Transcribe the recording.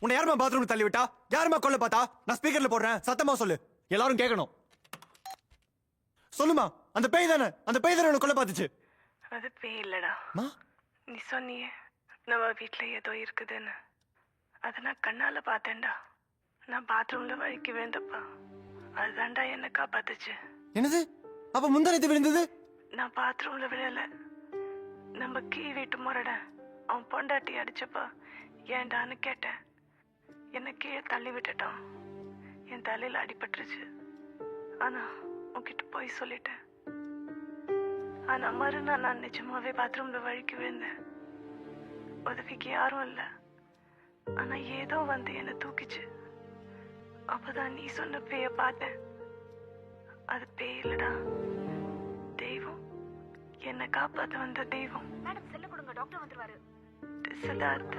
உன்னை யாருமா பாத்ரூம் தள்ளி விட்டா? யாருமா கொல்ல பார்த்தா? நான் ஸ்பீக்கர்ல போடுறேன், சத்தமா சொல்லு, எல்லாரும் கேட்கணும். சொல்லுமா, அந்த பேய் தானே உன்னை கொல்ல பார்த்துச்சு. அது பேய் இல்லடா. நீ சொன்னியே நம்ம வீட்டுல ஏதோ இருக்குதுன்னு, அதை நான் கண்ணால பார்த்தேன்டா. நான் பாத்ரூம்ல வழுக்கி விழுந்தப்பா அதுதான்டா என்ன காப்பாத்துச்சு. என்னது? அப்ப முந்தானத்து விழுந்தது? நான் பாத்ரூம்ல விழல. நம்ம கீழ் வீட்டு முறட அவன் பொண்டாட்டி அடிச்சப்பா ஏன்டான்னு கேட்டேன். என்ன கீழே தள்ளி விட்டுட்டான். என் தலையில அடிபட்டுருச்சு. ஆனா உன்கிட்ட போய் சொல்லிட்டேன். ஆனா மறுநாள் நான் நிஜமாவே பாத்ரூம்ல வழுக்கி விழுந்தேன். உதவிக்கு யாரும் இல்ல. ஆனா ஏதோ வந்து என்ன தூக்கிச்சு. அப்பதான் நீ சொன்ன பேய பார்த்தேன். அது பேய் இல்லடா, தெய்வம். என்ன காப்பாத்த வந்த தெய்வம். மேடம் செல்ல கொடுங்க, டாக்டர் வந்துருவாரு. சித்தார்த்.